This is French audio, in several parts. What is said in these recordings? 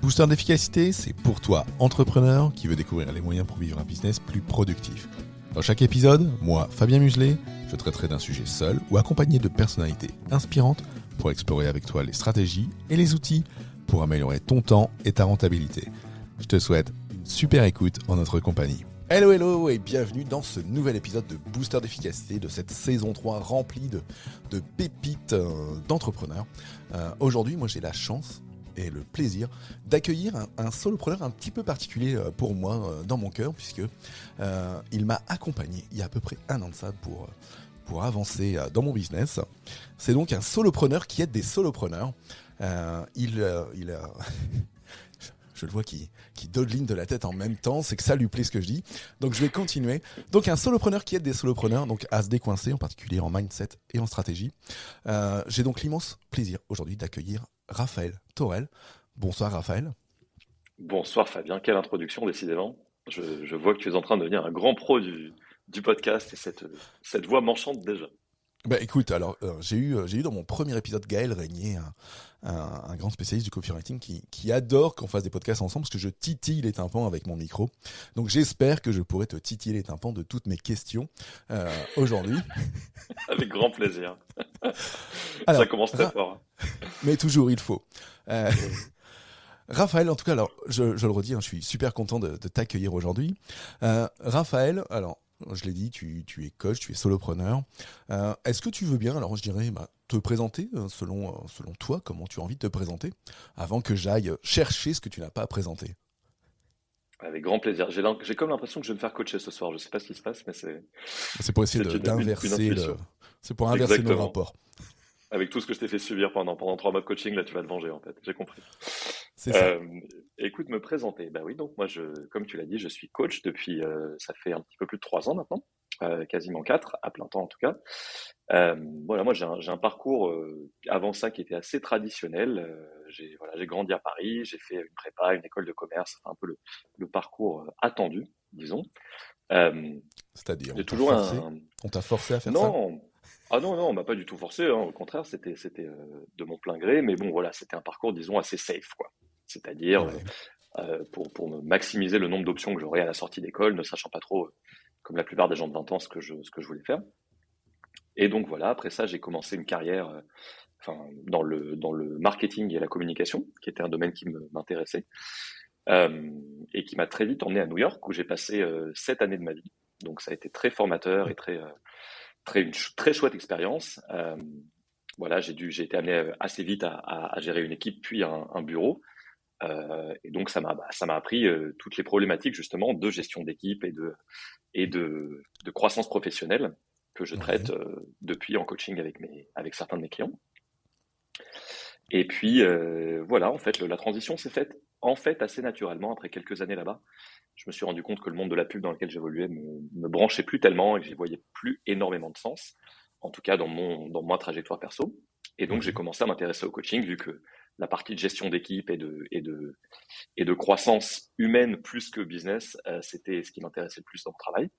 Booster d'efficacité, c'est pour toi, entrepreneur, qui veut découvrir les moyens pour vivre un business plus productif. Dans chaque épisode, moi, Fabien Muselet, je traiterai d'un sujet seul ou accompagné de personnalités inspirantes pour explorer avec toi les stratégies et les outils pour améliorer ton temps et ta rentabilité. Je te souhaite une super écoute en notre compagnie. Hello et bienvenue dans ce nouvel épisode de Booster d'efficacité de cette saison 3 remplie de pépites d'entrepreneurs. Aujourd'hui, moi j'ai la chance et le plaisir d'accueillir un solopreneur un petit peu particulier pour moi dans mon cœur, puisque il m'a accompagné il y a à peu près un an de ça pour avancer dans mon business. C'est donc un solopreneur qui aide des solopreneurs. Il je le vois qui dodeline de la tête en même temps, c'est que ça lui plaît ce que je dis. Donc je vais continuer. Donc un solopreneur qui aide des solopreneurs donc à se décoincer, en particulier en mindset et en stratégie. J'ai donc l'immense plaisir aujourd'hui d'accueillir Raphaël Torel. Bonsoir Raphaël. Bonsoir Fabien, quelle introduction décidément. Je vois que tu es en train de devenir un grand pro du podcast et cette voix m'enchante déjà. Bah écoute, alors j'ai eu dans mon premier épisode Gaël Régnier, un grand spécialiste du copywriting qui adore qu'on fasse des podcasts ensemble parce que je titille les tympans avec mon micro. Donc j'espère que je pourrai te titiller les tympans de toutes mes questions aujourd'hui. Avec grand plaisir. Alors, Ça commence très fort. Mais toujours il faut. Raphaël, en tout cas, alors je le redis, je suis super content de t'accueillir aujourd'hui. Raphaël, alors je l'ai dit, tu es coach, tu es solopreneur. Est-ce que tu veux bien, alors je dirais, te présenter selon toi, comment tu as envie de te présenter, avant que j'aille chercher ce que tu n'as pas à présenter? Avec grand plaisir. J'ai comme l'impression que je vais me faire coacher ce soir. Je ne sais pas ce qui se passe, mais C'est pour essayer une d'inverser intuition. c'est pour inverser nos Exactement. rapports. Avec tout ce que je t'ai fait subir pendant 3 mois de coaching, là tu vas te venger en fait. J'ai compris. C'est ça. Euh, Écoute, me présenter. Bah oui, donc moi, comme tu l'as dit, je suis coach depuis, ça fait un petit peu plus de 3 ans maintenant, quasiment 4, à plein temps en tout cas. Voilà, moi j'ai un parcours avant ça qui était assez traditionnel. J'ai grandi à Paris, j'ai fait une prépa, une école de commerce, enfin, un peu le parcours attendu, disons. Euh, C'est-à-dire, j'ai toujours un, on t'a forcé à faire ça? non, ah non, on m'a pas du tout forcé, hein. Au contraire, c'était de mon plein gré, mais bon, voilà, c'était un parcours, disons, assez safe, quoi. C'est-à-dire, Ouais. pour me maximiser le nombre d'options que j'aurais à la sortie d'école, ne sachant pas trop, comme la plupart des gens de 20 ans, ce que je voulais faire. Et donc voilà, après ça, j'ai commencé une carrière, enfin, dans le marketing et la communication, qui était un domaine qui m'intéressait, euh, et qui m'a très vite emmené à New York, où j'ai passé 7 années de ma vie. Donc ça a été très formateur et très chouette expérience. Voilà, j'ai été amené assez vite à gérer une équipe puis un bureau. Et donc ça m'a appris toutes les problématiques justement de gestion d'équipe et de croissance professionnelle que je traite Ouais. depuis en coaching avec certains de mes clients. Et puis voilà, en fait, la transition s'est faite en fait assez naturellement après quelques années là-bas. Je me suis rendu compte que le monde de la pub dans lequel j'évoluais me branchait plus tellement et que j'y voyais plus énormément de sens, en tout cas dans ma trajectoire perso. Et donc j'ai Mhm. commencé à m'intéresser au coaching vu que la partie de gestion d'équipe et de croissance humaine plus que business, c'était ce qui m'intéressait le plus dans mon travail.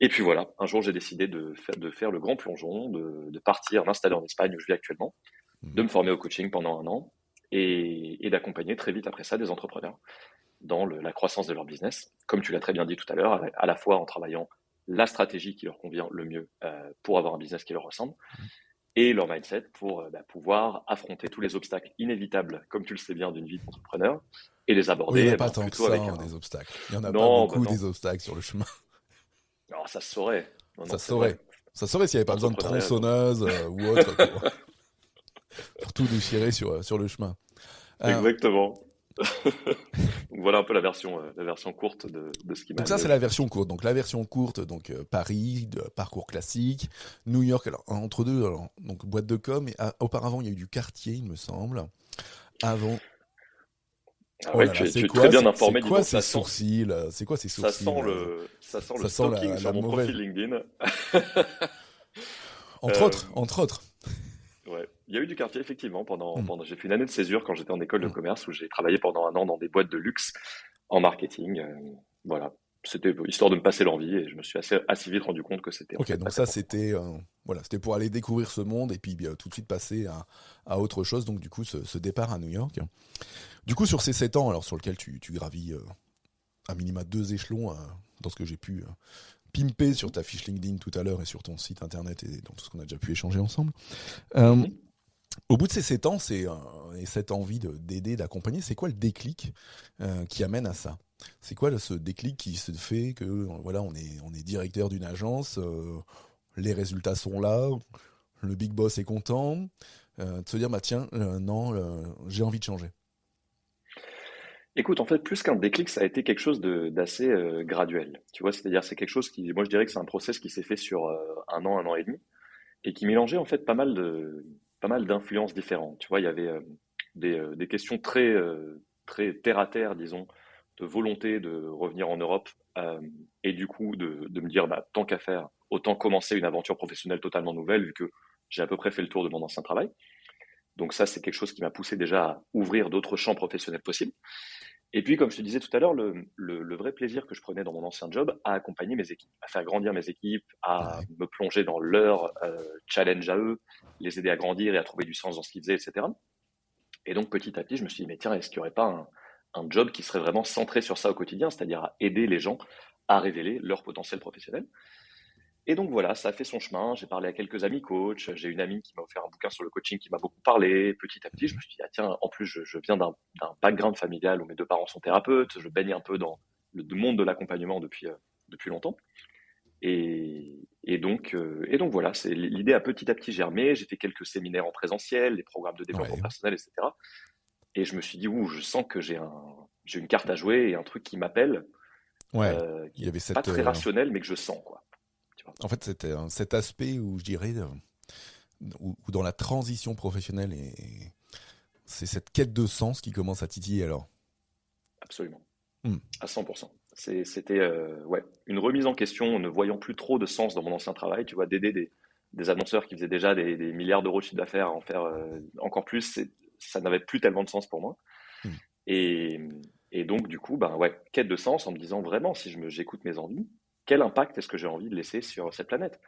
Et puis voilà, un jour j'ai décidé de faire le grand plongeon, de partir, m'installer en Espagne où je vis actuellement, de Mhm. me former au coaching pendant un an et d'accompagner très vite après ça des entrepreneurs dans la croissance de leur business, comme tu l'as très bien dit tout à l'heure, à la fois en travaillant la stratégie qui leur convient le mieux pour avoir un business qui leur ressemble, et leur mindset pour pouvoir affronter tous les obstacles inévitables, comme tu le sais bien, d'une vie d'entrepreneur, et les Oui, il n'y en aborder a pas tant que plutôt ça, avec des obstacles. Il n'y en a pas Non, bah beaucoup non. des obstacles sur le chemin. Alors ça se saurait. Non, Ça non, se c'est vrai. saurait. Ça se saurait s'il n'y avait pas besoin de L'entrepreneuriat, tronçonneuse ou autre pour tout déchirer sur le chemin. Euh, exactement. Donc voilà un peu la version courte de ce qui m'est donc ça, amené c'est la aujourd'hui. version courte. Donc la version courte, donc Paris, de parcours classique, New York, alors entre deux, alors, donc boîte de com, et auparavant il y a eu du quartier, il me semble. Avant, Ah oh ouais, là là, tu es très bien c'est informé, dis quoi donc, ces sourcils? C'est quoi ces ça sourcils sent là? le Ça sent stalking sur la mon mauvaise. profil LinkedIn. Entre Euh, autres, entre autres. ouais. Il y a eu du quartier, effectivement, Hmm, j'ai fait une année de césure quand j'étais en école de hmm. commerce où j'ai travaillé pendant un an dans des boîtes de luxe en marketing. Voilà. C'était histoire de me passer l'envie et je me suis assez vite rendu compte que c'était en Ok, fait pas donc fait ça pour moi. c'était voilà, c'était pour aller découvrir ce monde et puis tout de suite passer à autre chose. Donc du coup, ce départ à New York. Du coup, sur ces 7 ans, alors sur lequel tu gravis à minima 2 échelons dans ce que j'ai pu pimper sur ta fiche LinkedIn tout à l'heure et sur ton site internet et dans tout ce qu'on a déjà pu échanger ensemble. Euh, Mhm. Au bout de ces 7 ans, et cette envie d'aider, d'accompagner, c'est quoi le déclic qui amène à ça? C'est quoi ce déclic qui se fait que voilà, on est directeur d'une agence, les résultats sont là, le big boss est content, de se dire bah tiens, non, j'ai envie de changer. Écoute, en fait, plus qu'un déclic, ça a été quelque chose d'assez graduel. Tu vois, c'est-à-dire c'est quelque chose qui, moi je dirais que c'est un process qui s'est fait sur 1 an et demi, et qui mélangeait en fait pas mal d'influences différentes. Tu vois, il y avait des questions très terre à terre, disons, de volonté de revenir en Europe, et du coup de me dire, bah, tant qu'à faire, autant commencer une aventure professionnelle totalement nouvelle, vu que j'ai à peu près fait le tour de mon ancien travail. Donc ça, c'est quelque chose qui m'a poussé déjà à ouvrir d'autres champs professionnels possibles. Et puis, comme je te disais tout à l'heure, le vrai plaisir que je prenais dans mon ancien job à accompagner mes équipes, à faire grandir mes équipes, à Ouais, me plonger dans leur challenge à eux, les aider à grandir et à trouver du sens dans ce qu'ils faisaient, etc. Et donc, petit à petit, je me suis dit, mais tiens, est-ce qu'il n'y aurait pas un job qui serait vraiment centré sur ça au quotidien, c'est-à-dire à aider les gens à révéler leur potentiel professionnel. Et donc voilà, ça a fait son chemin. J'ai parlé à quelques amis coachs. J'ai une amie qui m'a offert un bouquin sur le coaching qui m'a beaucoup parlé. Petit à petit, je me suis dit, ah tiens, en plus, je viens d'un background familial où mes deux parents sont thérapeutes. Je baigne un peu dans le monde de l'accompagnement depuis longtemps. Et donc voilà, l'idée a petit à petit germé. J'ai fait quelques séminaires en présentiel, des programmes de développement ouais, personnel, etc. Et je me suis dit, ouh, je sens que j'ai une carte à jouer et un truc qui m'appelle, ouais. Il qui y est avait pas cette, très rationnel, mais que je sens, quoi. Tu vois. en fait, c'était cet aspect où je dirais, où dans la transition professionnelle et c'est cette quête de sens qui commence à titiller alors. Absolument. Hmm. À 100%. C'était ouais, une remise en question, ne voyant plus trop de sens dans mon ancien travail, tu vois, d'aider des annonceurs qui faisaient déjà des milliards d'euros de chiffre d'affaires à en faire encore plus, ça n'avait plus tellement de sens pour moi. Hmm. Et, et donc, du coup, ben ouais, quête de sens en me disant vraiment, si j'écoute mes envies, quel impact est-ce que j'ai envie de laisser sur cette planète?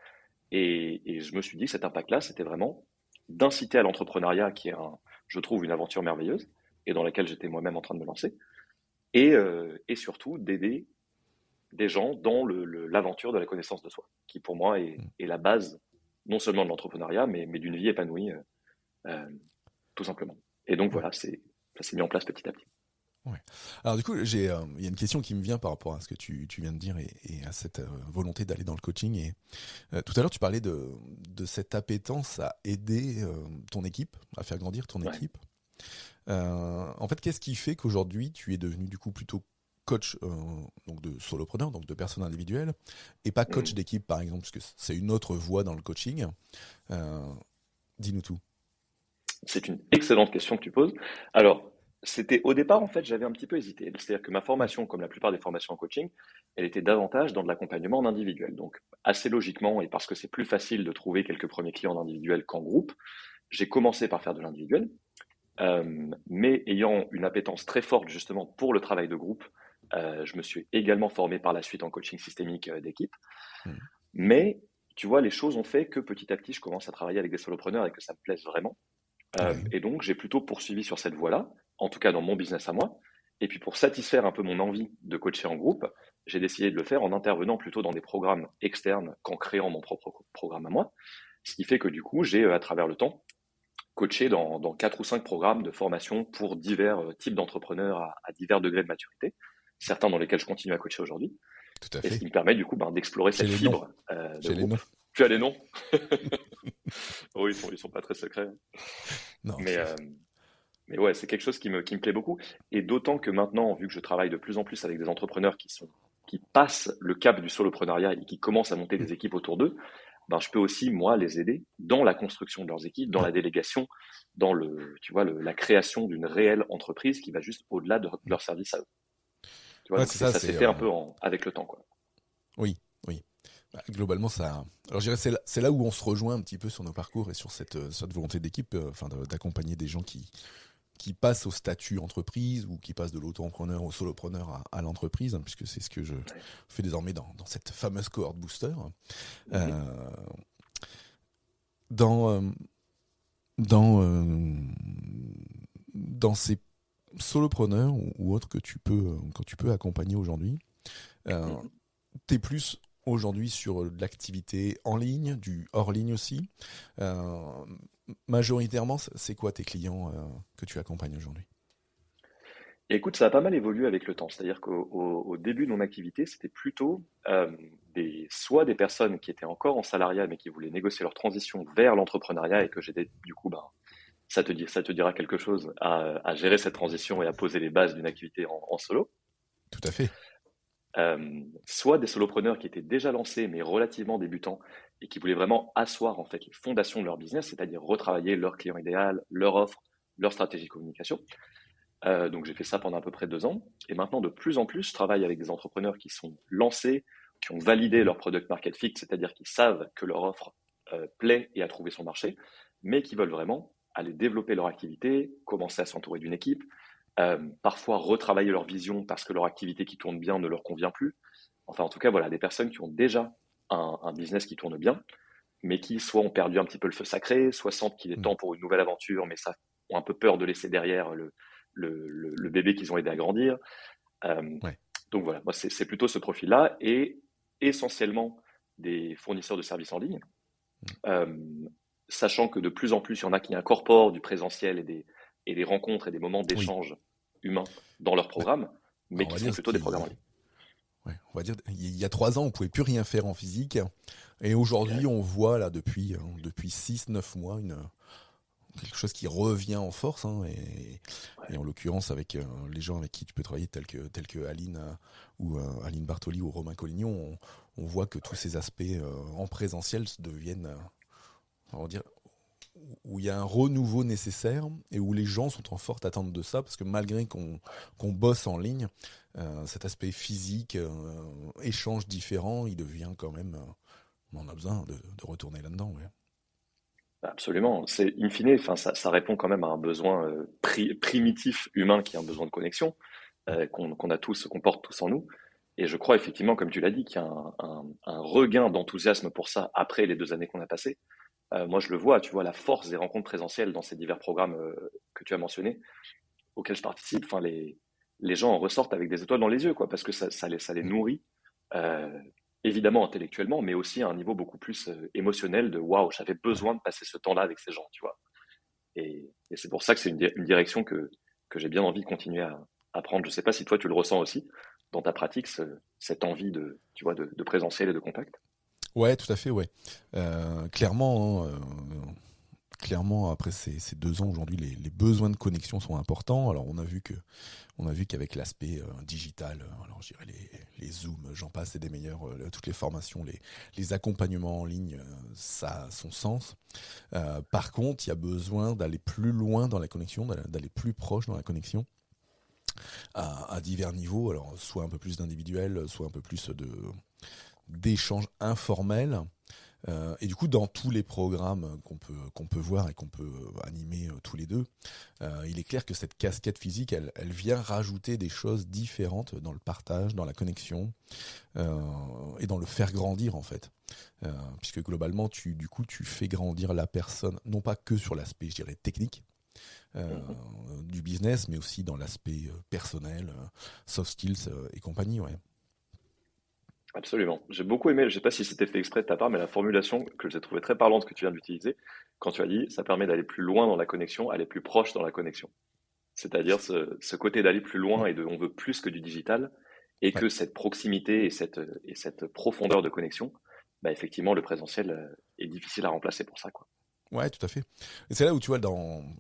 Et je me suis dit que cet impact-là, c'était vraiment d'inciter à l'entrepreneuriat, qui est, je trouve, une aventure merveilleuse, et dans laquelle j'étais moi-même en train de me lancer, et surtout d'aider des gens dans l'aventure de la connaissance de soi, qui pour moi Hmm. est la base non seulement de l'entrepreneuriat, mais d'une vie épanouie, euh, tout simplement. Et donc Ouais. voilà, ça s'est mis en place petit à petit. Ouais. Alors du coup, il y a une question qui me vient par rapport à ce que tu viens de dire et à cette volonté d'aller dans le coaching. Et tout à l'heure, tu parlais de cette appétence à aider ton équipe, à faire grandir ton Ouais. équipe. En fait, qu'est-ce qui fait qu'aujourd'hui, tu es devenu du coup plutôt coach donc de solopreneur, donc de personnes individuelles, et pas coach Mhm. d'équipe par exemple, parce que c'est une autre voie dans le coaching. Euh, Dis-nous tout. C'est une excellente question que tu poses. Alors, c'était au départ, en fait, j'avais un petit peu hésité. C'est-à-dire que ma Hmm. formation, comme la plupart des formations en coaching, elle était davantage dans de l'accompagnement en individuel. Donc, assez logiquement, et parce que c'est plus facile de trouver quelques premiers clients en individuel qu'en groupe, j'ai commencé par faire de l'individuel. Mais ayant une appétence très forte justement pour le travail de groupe, je me suis également formé par la suite en coaching systémique d'équipe. Hmm. Mais tu vois, les choses ont fait que petit à petit, je commence à travailler avec des solopreneurs et que ça me plaise vraiment. Ouais. Et donc, j'ai plutôt poursuivi sur cette voie-là, en tout cas dans mon business à moi. Et puis, pour satisfaire un peu mon envie de coacher en groupe, j'ai décidé de le faire en intervenant plutôt dans des programmes externes qu'en créant mon propre programme à moi. Ce qui fait que du coup, j'ai, à travers le temps, coaché dans 4 ou 5 programmes de formation pour divers types d'entrepreneurs à divers degrés de maturité, certains dans lesquels je continue à coacher aujourd'hui, Tout à et ce fait. qui me permet du coup d'explorer J'ai cette les noms. fibre de J'ai les groupe. noms. Tu as les noms? Oh, ils sont pas très secrets. Non, Mais, euh, mais ouais, c'est quelque chose qui me plaît beaucoup. Et d'autant que maintenant, vu que je travaille de plus en plus avec des entrepreneurs qui passent le cap du soloprenariat et qui commencent à monter Hmm. des équipes autour d'eux, ben, je peux aussi, moi, les aider dans la construction de leurs équipes, dans Ouais. la délégation, dans tu vois, la création d'une réelle entreprise qui va juste au-delà de Hmm. leur service à eux. Tu vois, Ouais, donc c'est ça. ça s'est C'est fait un peu avec le temps, quoi. oui, oui. Bah, globalement, ça. Alors, je dirais c'est là où on se rejoint un petit peu sur nos parcours et sur cette volonté d'équipe, enfin, d'accompagner des gens qui passent au statut entreprise ou qui passent de l'auto-entrepreneur au solopreneur à l'entreprise, hein, puisque c'est ce que je Ouais. fais désormais dans cette fameuse cohorte booster. Mhm. Euh, dans, dans, dans ces solopreneurs ou autres que tu peux accompagner aujourd'hui, euh, Mhm. t'es plus aujourd'hui sur de l'activité en ligne, du hors ligne aussi. Euh, Majoritairement, c'est quoi tes clients que tu accompagnes aujourd'hui? Et écoute, ça a pas mal évolué avec le temps. C'est-à-dire au début de mon activité, c'était plutôt soit des personnes qui étaient encore en salariat mais qui voulaient négocier leur transition vers l'entrepreneuriat et que j'aidais du coup, ben, ça te dira quelque chose à gérer cette transition et à poser les bases d'une activité en solo. Tout à fait. Soit des solopreneurs qui étaient déjà lancés mais relativement débutants et qui voulaient vraiment asseoir en fait les fondations de leur business, c'est-à-dire retravailler leur client idéal, leur offre, leur stratégie de communication. Donc j'ai fait ça pendant à peu près 2 ans. Et maintenant, de plus en plus, je travaille avec des entrepreneurs qui sont lancés, qui ont validé leur product market fit, c'est-à-dire qui savent que leur offre plaît et a trouvé son marché, mais qui veulent vraiment aller développer leur activité, commencer à s'entourer d'une équipe, parfois retravailler leur vision parce que leur activité qui tourne bien ne leur convient plus. Enfin, en tout cas, voilà, des personnes qui ont déjà un business qui tourne bien, mais qui soit ont perdu un petit peu le feu sacré, soit sentent qu'il est Mm. temps pour une nouvelle aventure, mais ça ont un peu peur de laisser derrière le bébé qu'ils ont aidé à grandir. Euh, Ouais. donc voilà, moi c'est plutôt ce profil-là et essentiellement des fournisseurs de services en ligne, Mm. euh, sachant que de plus en plus il y en a qui incorporent du présentiel et des rencontres et des moments Oui. d'échange humains dans leur Bah, programme, mais on qui va sont dire plutôt des programmes en ligne. on va dire, il y a 3 ans, on pouvait plus rien faire en physique. Et aujourd'hui, Exact. on voit là depuis 6, 9 mois quelque chose qui revient en force. Hein, et Ouais. en l'occurrence, avec les gens avec qui tu peux travailler, tels que Aline ou Aline Bartoli ou Romain Collignon, on voit que tous ces aspects en présentiel deviennent, on va dire, où il y a un renouveau nécessaire et où les gens sont en forte attente de ça, parce que malgré qu'on bosse en ligne, cet aspect physique, échange différent, il devient quand même, on a besoin de retourner là-dedans. Ouais. Absolument. C'est in fine, enfin, ça répond quand même à un besoin primitif humain qui est un besoin de connexion qu'on a tous, qu'on porte tous en nous. Et je crois effectivement, comme tu l'as dit, qu'il y a un regain d'enthousiasme pour ça après les 2 années qu'on a passées. Moi, je le vois, tu vois, la force des rencontres présentielles dans ces divers programmes que tu as mentionnés, auxquels je participe. Enfin, les gens en ressortent avec des étoiles dans les yeux, quoi, parce que ça les Mm. nourrit, euh, évidemment intellectuellement, mais aussi à un niveau beaucoup plus émotionnel de waouh, j'avais Ouais. besoin de passer ce temps-là avec ces gens, tu vois. Et c'est pour ça que c'est une direction que j'ai bien envie de continuer à prendre. Je sais pas si toi tu le ressens aussi dans ta pratique, cette envie de, tu vois, de présentiel et de contact. Ouais, tout à fait, ouais. Clairement, hein, clairement, après ces 2 ans aujourd'hui, les besoins de connexion sont importants. Alors, on a vu qu'avec l'aspect digital, alors je dirais les zooms, j'en passe, et des meilleurs, toutes les formations, les accompagnements en ligne, ça a son sens. Par contre, il y a besoin d'aller plus loin dans la connexion, d'aller plus proche dans la connexion, à divers niveaux. Alors, soit un peu plus d'individuel, soit un peu plus d'échanges informels. Et du coup, dans tous les programmes qu'on peut voir et qu'on peut animer tous les deux, il est clair que cette casquette physique, elle vient rajouter des choses différentes dans le partage, dans la connexion euh, et dans le faire grandir en fait. Puisque globalement, du coup, tu fais grandir la personne, non pas que sur l'aspect, je dirais, technique Mhm. du business, mais aussi dans l'aspect personnel, soft skills et compagnie. Ouais. Absolument. J'ai beaucoup aimé, je sais pas si c'était fait exprès de ta part, mais la formulation que j'ai trouvée très parlante que tu viens d'utiliser, quand tu as dit ça permet d'aller plus loin dans la connexion, aller plus proche dans la connexion. C'est-à-dire ce côté d'aller plus Mm. loin et de on veut plus que du digital, et Ouais. que cette proximité et cette profondeur de connexion, bah effectivement, le présentiel est difficile à remplacer pour ça, quoi. Ouais, tout à fait. Et c'est là où tu vois,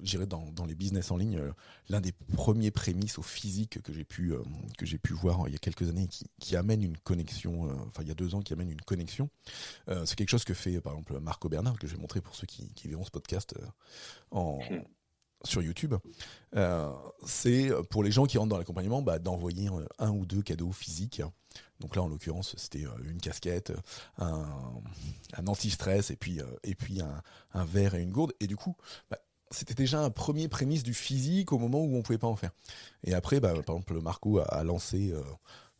j'irais dans les business en ligne, l'un des premiers prémices au physique que j'ai pu voir il y a quelques années, qui amène une connexion, enfin il y a 2 ans, qui amène une connexion. C'est quelque chose que fait par exemple Marco Bernard, que je vais montrer pour ceux qui verront ce podcast en Hmm. sur YouTube. Euh, c'est pour les gens qui rentrent dans l'accompagnement, d'envoyer un ou deux cadeaux physiques. Donc là, en l'occurrence, c'était une casquette, un, un anti-stress et puis un verre et une gourde. Et du coup, c'était déjà un premier prémisse du physique au moment où on pouvait pas en faire. Et après, par exemple, Marco a lancé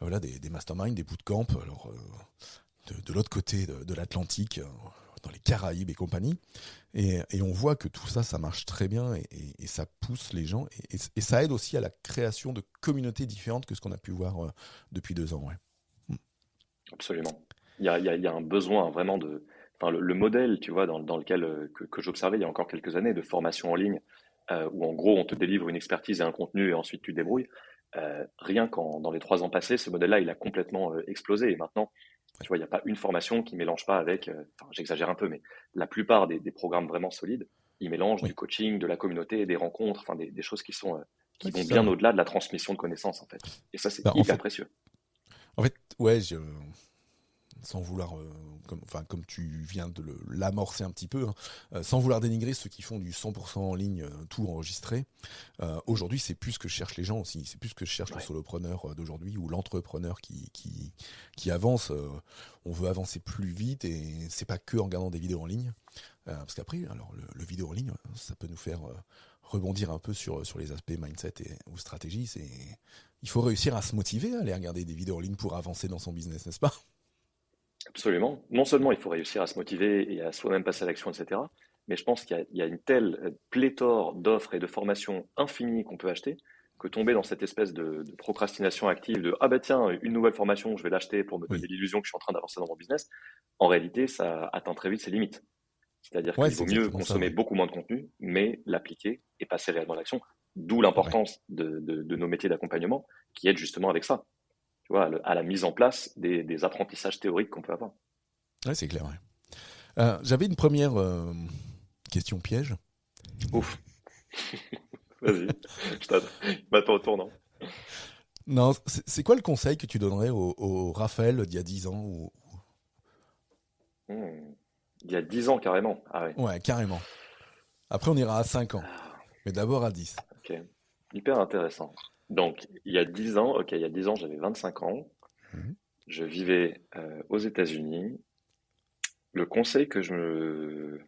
voilà, des masterminds, des bootcamps. Alors, de l'autre côté de l'Atlantique, dans les Caraïbes et compagnie. Et on voit que tout ça, ça marche très bien et ça pousse les gens. Et ça aide aussi à la création de communautés différentes que ce qu'on a pu voir depuis 2 ans. Ouais. Mm. Absolument. Il y a un besoin vraiment de. Enfin, le modèle, tu vois, dans lequel que j'observais il y a encore quelques années de formation en ligne, où en gros on te délivre une expertise et un contenu et ensuite tu te débrouilles. Rien qu'en dans les 3 ans passés, ce modèle-là, il a complètement explosé. Et maintenant, tu vois, il n'y a pas une formation qui mélange pas avec. Enfin, j'exagère un peu, mais la plupart des programmes vraiment solides, ils mélangent du Oui, coaching, de la communauté, des rencontres, enfin des choses qui ouais, vont c'est ça. bien Ouais. au-delà de la transmission de connaissances en fait. Et ça, c'est Bah, hyper précieux. en fait, ouais, sans vouloir, comme tu viens de l'amorcer un petit peu, hein, sans vouloir dénigrer ceux qui font du 100% en ligne, tout enregistré. Aujourd'hui, c'est plus ce que cherchent les gens aussi. C'est plus ce que cherche le Ouais. solopreneur d'aujourd'hui ou l'entrepreneur qui avance. On veut avancer plus vite et c'est pas que en regardant des vidéos en ligne. Parce qu'après, alors le vidéo en ligne, ça peut nous faire rebondir un peu sur les aspects mindset ou stratégie. Il faut réussir à se motiver à aller regarder des vidéos en ligne pour avancer dans son business, n'est-ce pas? Absolument. Non seulement il faut réussir à se motiver et à soi-même passer à l'action, etc., mais je pense qu'il y a une telle pléthore d'offres et de formations infinies qu'on peut acheter que tomber dans cette espèce de procrastination active de ah bah tiens, une nouvelle formation, je vais l'acheter pour me donner Oui. l'illusion que je suis en train d'avancer dans mon business, en réalité, ça atteint très vite ses limites. C'est-à-dire Ouais, qu'il c'est vaut mieux exactement ça, consommer ouais. beaucoup moins de contenu, mais l'appliquer et passer réellement à l'action. D'où Ouais. l'importance de nos métiers d'accompagnement qui aident justement avec ça, tu vois, à la mise en place des apprentissages théoriques qu'on peut avoir. Ouais, c'est clair, ouais. J'avais une première question piège. Ouf. Vas-y, je m'attends au tournant. Non, c'est quoi le conseil que tu donnerais au Raphaël d'il y a 10 ans Hmm. Il y a 10 ans carrément. Ah ouais. Ouais, carrément. Après, on ira à 5 ans. Ah, Mais d'abord à 10. ok. Hyper intéressant. Donc, il y a 10 ans, ok, il y a 10 ans, j'avais 25 ans. Mhm. Je vivais aux États-Unis. Le conseil que je me...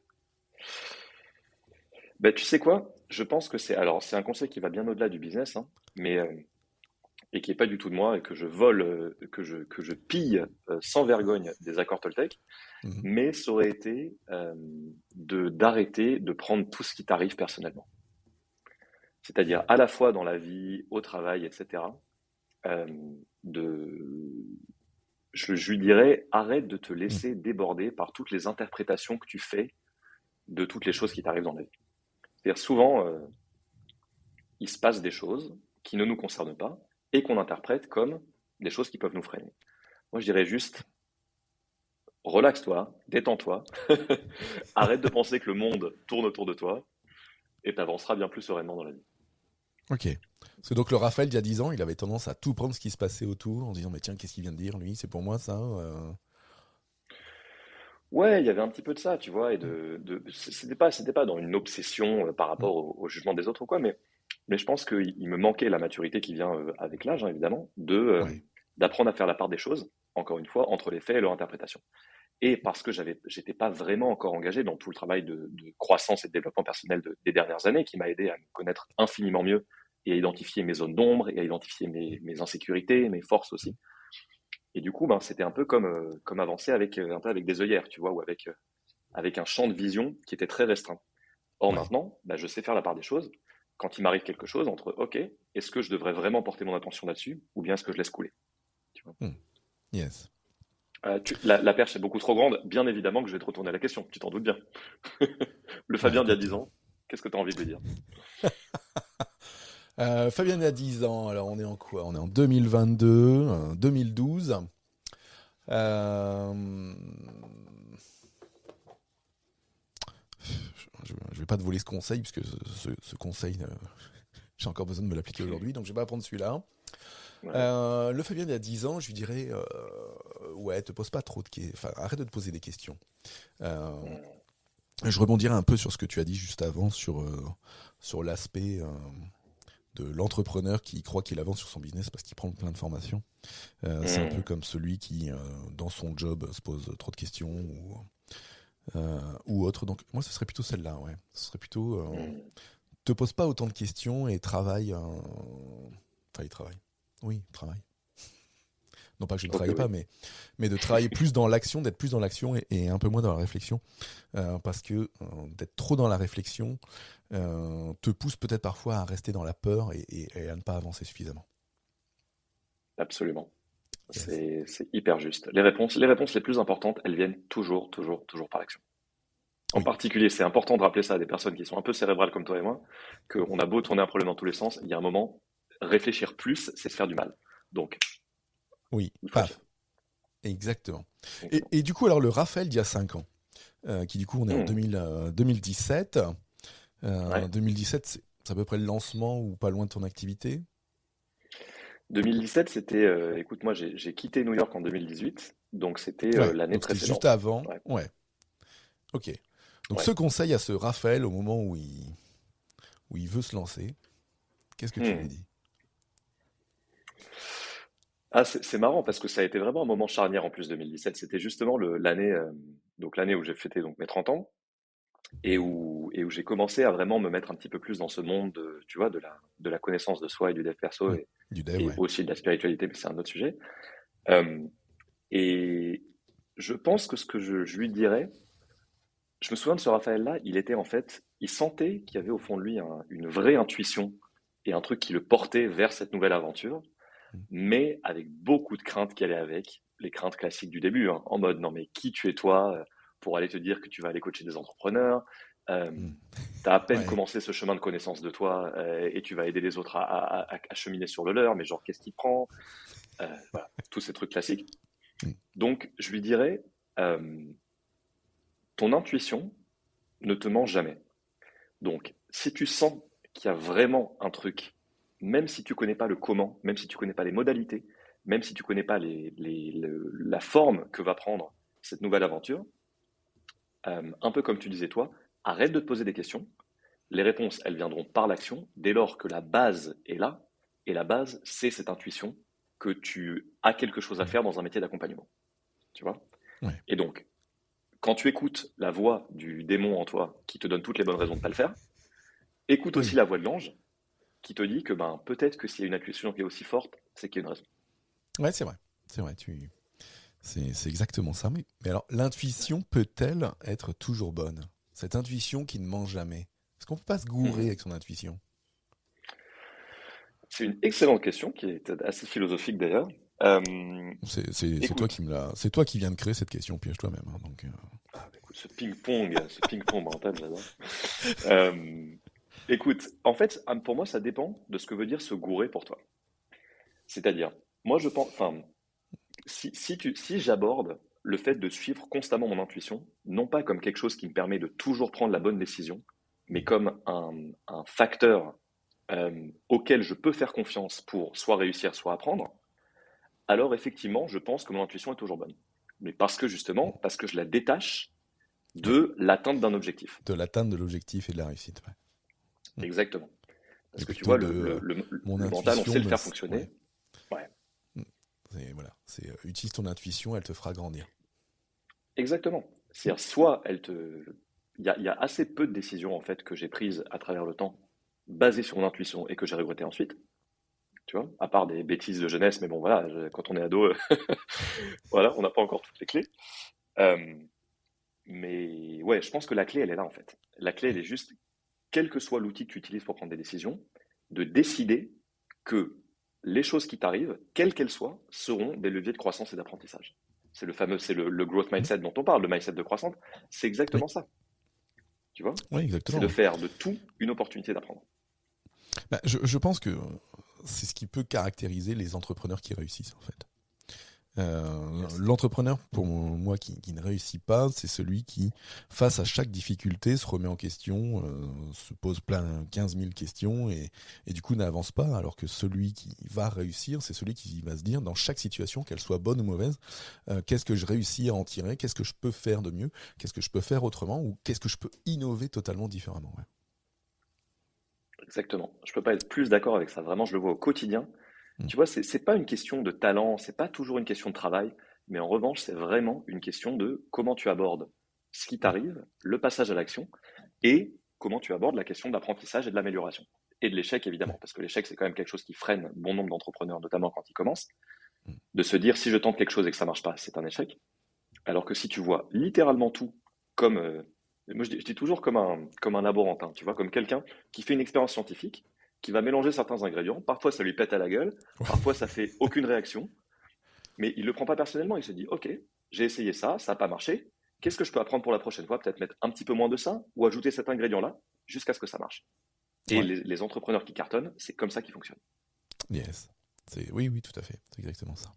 Ben, tu sais quoi? Je pense que c'est... Alors, c'est un conseil qui va bien au-delà du business, hein, mais, et qui est pas du tout de moi, et que je vole, que je pille sans vergogne des accords Toltec. Mhm. Mais ça aurait été d'arrêter de prendre tout ce qui t'arrive personnellement. C'est-à-dire à la fois dans la vie, au travail, etc. euh, de, je lui dirais, arrête de te Mhm. laisser déborder par toutes les interprétations que tu fais de toutes les choses qui t'arrivent dans la vie. C'est-à-dire souvent, il se passe des choses qui ne nous concernent pas et qu'on interprète comme des choses qui peuvent nous freiner. Moi, je dirais juste, relaxe-toi, détends-toi, arrête de penser que le monde tourne autour de toi et t'avanceras bien plus sereinement dans la vie. Ok. Parce que donc le Raphaël d'il y a 10 ans, il avait tendance à tout prendre ce qui se passait autour en disant mais tiens, qu'est-ce qu'il vient de dire lui? C'est pour moi ça. Ouais, il y avait un petit peu de ça, tu vois, et c'était pas dans une obsession par Mhm. rapport au jugement des autres ou quoi, mais je pense qu'il me manquait la maturité qui vient avec l'âge, hein, évidemment, Ouais. d'apprendre à faire la part des choses, encore une fois, entre les faits et leur interprétation. Et parce que j'étais pas vraiment encore engagé dans tout le travail de croissance et de développement personnel des dernières années, qui m'a aidé à me connaître infiniment mieux et à identifier mes zones d'ombre et à identifier mes insécurités, mes forces aussi. Et du coup, ben, c'était un peu comme avancer avec, un peu avec des œillères, tu vois, ou avec un champ de vision qui était très restreint. Or Ouais. maintenant, ben, je sais faire la part des choses. Quand il m'arrive quelque chose, entre OK, est-ce que je devrais vraiment porter mon attention là-dessus, ou bien est-ce que je laisse couler, tu vois. Mhm. Yes. La perche est beaucoup trop grande, bien évidemment que je vais te retourner la question, tu t'en doutes bien. Le Bah Fabien d'il y a écoute, 10 ans, qu'est-ce que tu as envie de lui dire? Fabienne a 10 ans. Alors on est en quoi? On est en 2022, 2012. Euh, je vais pas te voler ce conseil puisque ce conseil, j'ai encore besoin de me l'appliquer aujourd'hui, donc je vais pas prendre celui-là. Ouais. Le Fabien il y a 10 ans, je lui dirais ouais, te pose pas trop de questions, enfin arrête de te poser des questions. Euh, Hmm. je rebondirai un peu sur ce que tu as dit juste avant sur l'aspect de l'entrepreneur qui croit qu'il avance sur son business parce qu'il prend plein de formations. C'est un peu Hmm. comme celui qui dans son job se pose trop de questions ou autre. Donc moi ce serait plutôt celle-là, ouais. Ce serait plutôt Hmm. te pose pas autant de questions et travaille. Enfin il travaille. Oui, travaille. non pas que je ne Ok, travaille pas, oui. mais de travailler plus dans l'action, d'être plus dans l'action et un peu moins dans la réflexion. Parce que d'être trop dans la réflexion te pousse peut-être parfois à rester dans la peur et à ne pas avancer suffisamment. Absolument. Yes. C'est hyper juste. Les réponses les plus importantes, elles viennent toujours, toujours, toujours par l'action. En Oui, particulier, c'est important de rappeler ça à des personnes qui sont un peu cérébrales comme toi et moi, qu'on a beau tourner un problème dans tous les sens, il y a un moment, réfléchir plus, c'est se faire du mal. Donc, oui, il faut agir. paf, exactement. Exactement. Et du coup, alors le Raphaël d'il y a 5 ans, qui du coup on est en Hmm. 2017. Ouais. 2017, c'est à peu près le lancement ou pas loin de ton activité. 2017, c'était, écoute, moi j'ai quitté New York en 2018, donc c'était Ouais, l'année donc c'était juste précédente. avant. Ouais, Ouais, ok. Donc ouais. ce conseil à ce Raphaël au moment où il veut se lancer, qu'est-ce que tu lui Hmm. dis? Ah, c'est marrant parce que ça a été vraiment un moment charnière en plus 2017. C'était justement l'année, donc l'année où j'ai fêté donc mes 30 ans et où j'ai commencé à vraiment me mettre un petit peu plus dans ce monde de, tu vois, de la connaissance de soi et du dev perso Hmm. Du dev, et ouais. aussi de la spiritualité, mais c'est un autre sujet. Euh, et je pense que ce que je lui dirais, je me souviens de ce Raphaël-là, il était en fait, il sentait qu'il y avait au fond de lui une vraie intuition et un truc qui le portait vers cette nouvelle aventure, Hmm. mais avec beaucoup de craintes qui allaient avec, les craintes classiques du début, hein, en mode non mais qui tu es toi pour aller te dire que tu vas aller coacher des entrepreneurs, euh, Hmm. tu as à peine Ouais, commencé ce chemin de connaissance de toi et tu vas aider les autres à cheminer sur le leur, mais genre qu'est-ce qui te prend. Voilà, tous ces trucs classiques. hmm. Donc je lui dirais, euh, ton intuition ne te ment jamais. Donc, si tu sens qu'il y a vraiment un truc, même si tu connais pas le comment, même si tu connais pas les modalités, même si tu connais pas la forme que va prendre cette nouvelle aventure, un peu comme tu disais toi, arrête de te poser des questions. Les réponses, elles viendront par l'action dès lors que la base est là. Et la base, c'est cette intuition que tu as quelque chose à Hmm. faire dans un métier d'accompagnement. Tu vois? Ouais, Et donc, quand tu écoutes la voix du démon en toi qui te donne toutes les bonnes raisons de ne pas le faire, écoute aussi oui, la voix de l'ange qui te dit que ben, peut-être que s'il y a une intuition qui est aussi forte, c'est qu'il y a une raison. ouais, c'est vrai. C'est vrai, c'est exactement ça. Mais alors, l'intuition peut-elle être toujours bonne? Cette intuition qui ne ment jamais. Est-ce qu'on peut pas se gourer Mhm. avec son intuition? C'est une excellente question qui est assez philosophique d'ailleurs. Euh, C'est toi écoute, qui c'est toi qui viens de créer cette question, piège toi-même, hein, donc, écoute, ce ping-pong mental, j'adore. Euh, écoute, en fait, pour moi, ça dépend de ce que veut dire se gourer pour toi. C'est-à-dire, moi, je pense, enfin, si j'aborde le fait de suivre constamment mon intuition, non pas comme quelque chose qui me permet de toujours prendre la bonne décision, mais comme un facteur auquel je peux faire confiance pour soit réussir, soit apprendre, alors effectivement, je pense que mon intuition est toujours bonne. Mais parce que je la détache ouais, de l'atteinte d'un objectif. de l'atteinte de l'objectif et de la réussite. Ouais. Mm. Exactement. Parce Et que tu plutôt vois, de mon le mental, on sait intuition le faire fonctionner. ouais. Ouais, Mm. Voilà, c'est utilise ton intuition, elle te fera grandir. exactement. Mm. C'est-à-dire, soit elle te. Il y a assez peu de décisions en fait que j'ai prises à travers le temps basées sur mon intuition et que j'ai regretté ensuite, tu vois, à part des bêtises de jeunesse, mais bon voilà, quand on est ado, voilà, on n'a pas encore toutes les clés. Euh, mais ouais, je pense que la clé, elle est là en fait. La clé, elle Mm. est juste, quel que soit l'outil que tu utilises pour prendre des décisions, de décider que les choses qui t'arrivent, quelles qu'elles soient, seront des leviers de croissance et d'apprentissage. C'est le growth Mm. mindset dont on parle, le mindset de croissance. C'est Oui, exactement ça, tu vois. oui, C'est exactement. de Ouais. faire de tout une opportunité d'apprendre. Bah, je pense que c'est ce qui peut caractériser les entrepreneurs qui réussissent en fait. Yes. L'entrepreneur, pour moi, qui ne réussit pas, c'est celui qui, face à chaque difficulté, se remet en question, se pose 15 000 questions et du coup n'avance pas, alors que celui qui va réussir, c'est celui qui va se dire, dans chaque situation, qu'elle soit bonne ou mauvaise, qu'est-ce que je réussis à en tirer, qu'est-ce que je peux faire de mieux, qu'est-ce que je peux faire autrement, ou qu'est-ce que je peux innover totalement différemment. Ouais. Exactement. Je peux pas être plus d'accord avec ça. Vraiment, je le vois au quotidien. Mm. Tu vois, c'est pas une question de talent, c'est pas toujours une question de travail, mais en revanche, c'est vraiment une question de comment tu abordes ce qui Ouais. t'arrive, le passage à l'action, et comment tu abordes la question de l'apprentissage et de l'amélioration. Et de l'échec, Ouais. évidemment, parce que l'échec, c'est quand même quelque chose qui freine bon nombre d'entrepreneurs, notamment quand ils commencent. de se dire si je tente quelque chose et que ça marche pas, c'est un échec. Alors que si tu vois littéralement tout comme, moi je dis toujours comme un laborantin, tu vois, comme quelqu'un qui fait une expérience scientifique, qui va mélanger certains ingrédients, parfois ça lui pète à la gueule, parfois ça fait aucune réaction, mais il le prend pas personnellement, il se dit ok, j'ai essayé ça, ça n'a pas marché, qu'est-ce que je peux apprendre pour la prochaine fois? Peut-être mettre un petit peu moins de ça ou ajouter cet ingrédient-là jusqu'à ce que ça marche. Et Ouais. les entrepreneurs qui cartonnent, c'est comme ça qu'ils fonctionnent. Yes. Oui, oui, tout à fait. C'est exactement ça.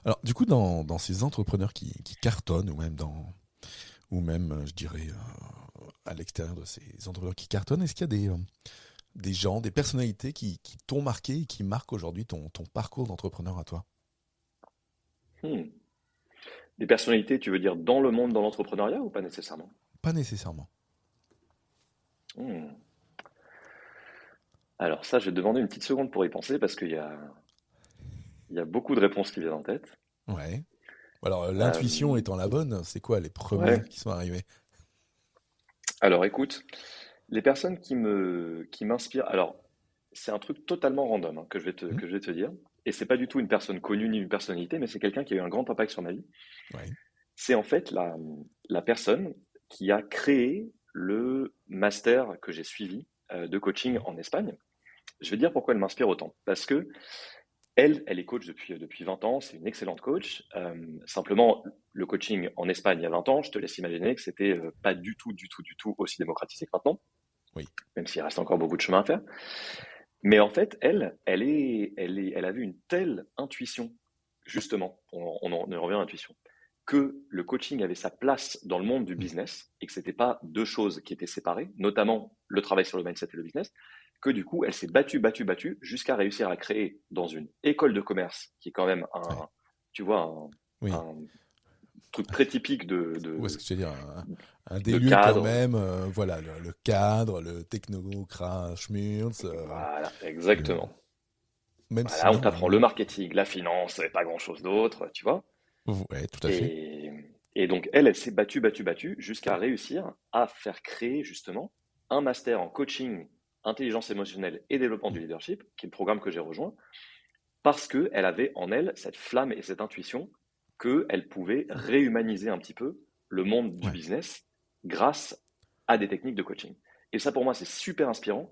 Alors, du coup, dans ces entrepreneurs qui cartonnent, ou même, je dirais, à l'extérieur de ces entrepreneurs qui cartonnent, est-ce qu'il y a des gens, des personnalités qui t'ont marqué et qui marquent aujourd'hui ton parcours d'entrepreneur à toi? Hmm. Des personnalités, tu veux dire dans le monde, dans l'entrepreneuriat ou pas nécessairement? Pas nécessairement. Hmm. Alors ça, je vais te demander une petite seconde pour y penser parce il y a beaucoup de réponses qui viennent en tête. Ouais. Alors, l'intuition Euh, étant la bonne, c'est quoi les ouais. premières qui sont arrivées? Alors écoute, les personnes qui m'inspirent, alors c'est un truc totalement random hein, Hmm. que je vais te dire, et c'est pas du tout une personne connue ni une personnalité, mais c'est quelqu'un qui a eu un grand impact sur ma vie. Ouais. C'est en fait la personne qui a créé le master que j'ai suivi de coaching Mhm. en Espagne. Je vais dire pourquoi elle m'inspire autant. Parce que elle est coach depuis 20 ans, c'est une excellente coach. Simplement, le coaching en Espagne il y a 20 ans, je te laisse imaginer que c'était pas du tout aussi démocratisé que maintenant, Oui. même s'il reste encore beaucoup de chemin à faire. Mais en fait, elle avait une telle intuition, justement, on en revient à l'intuition, que le coaching avait sa place dans le monde du Hmm. business et que c'était pas deux choses qui étaient séparées, notamment le travail sur le mindset et le business, que du coup, elle s'est battue jusqu'à réussir à créer dans une école de commerce, qui est quand même Ouais. tu vois, Oui. un truc très typique Où est-ce que je veux dire un des de lieux quand cadre. même, voilà, le cadre, le technocrat schmurz, Voilà, le, exactement. même si Voilà, on non, t'apprend le marketing, la finance, et pas grand-chose d'autre, tu vois. ouais, tout à fait. Et, et donc, elle s'est battue jusqu'à réussir à faire créer justement un master en coaching, intelligence émotionnelle et développement du Mm. leadership, qui est le programme que j'ai rejoint, parce qu'elle avait en elle cette flamme et cette intuition qu'elle pouvait réhumaniser un petit peu le monde du Ouais, business grâce à des techniques de coaching. Et ça, pour moi, c'est super inspirant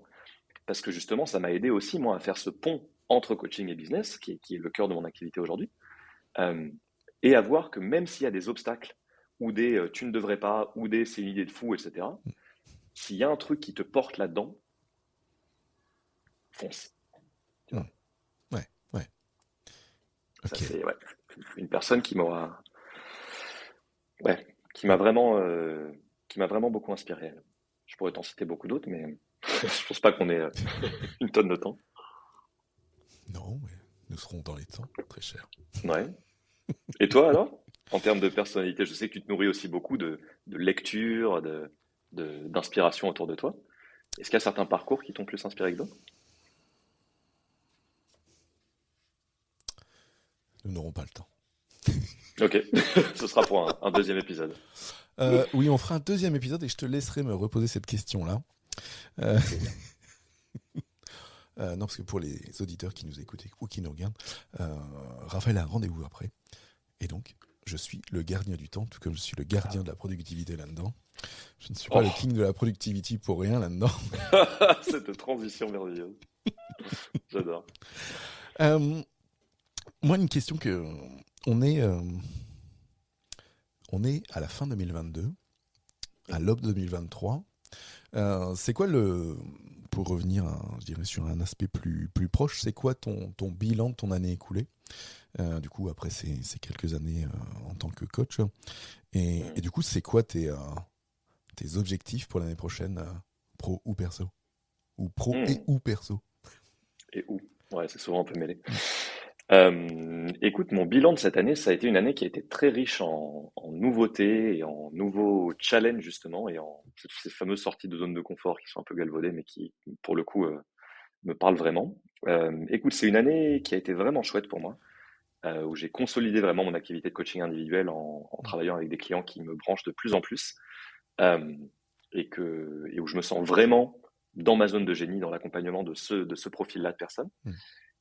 parce que justement, ça m'a aidé aussi, moi, à faire ce pont entre coaching et business, qui est le cœur de mon activité aujourd'hui, euh, et à voir que même s'il y a des obstacles ou des tu ne devrais pas, ou des c'est une idée de fou, etc., s'il y a un truc qui te porte là-dedans, fonce. Tu mm. vois. Ouais, ouais. Ça, Ok. c'est ouais, une personne ouais, Mm. qui m'a vraiment beaucoup inspiré. Elle. Je pourrais t'en citer beaucoup d'autres, mais je pense pas qu'on ait une tonne de temps. Non, mais nous serons dans les temps, très cher. Ouais. Et toi alors? En termes de personnalité, je sais que tu te nourris aussi beaucoup de lecture, d'inspiration autour de toi. Est-ce qu'il y a certains parcours qui t'ont plus inspiré que d'autres? Nous n'aurons pas le temps. Ok, ce sera pour un deuxième épisode. Oui, on fera un deuxième épisode et je te laisserai me reposer cette question-là. Euh, Avec plaisir. non, parce que pour les auditeurs qui nous écoutent ou qui nous regardent, Raphaël a un rendez-vous après. Et donc, je suis le gardien du temps, tout comme je suis le gardien de la productivité là-dedans. Je ne suis pas le Oh, king de la productivity pour rien là-dedans. cette transition merveilleuse. J'adore. Euh, Moi, une question que on est, euh, on est à la fin 2022, à Mhm. l'aube 2023. C'est quoi pour revenir, je dirais, sur un aspect plus proche, c'est quoi ton bilan de ton année écoulée? Du coup, après ces quelques années en tant que coach. Et Mhm. du coup, c'est quoi tes objectifs pour l'année prochaine, pro ou perso? Ou pro et Mhm. ou perso? Et où? Ouais, c'est souvent un peu mêlé. Mm. Écoute, mon bilan de cette année, ça a été une année qui a été très riche en nouveautés et en nouveaux challenges justement, et en ces fameuses sorties de zone de confort qui sont un peu galvaudées, mais qui, pour le coup, me parlent vraiment. Écoute, c'est une année qui a été vraiment chouette pour moi, où j'ai consolidé vraiment mon activité de coaching individuel en travaillant avec des clients qui me branchent de plus en plus, euh, et où je me sens vraiment dans ma zone de génie, dans l'accompagnement de ce profil-là de personnes. Mm.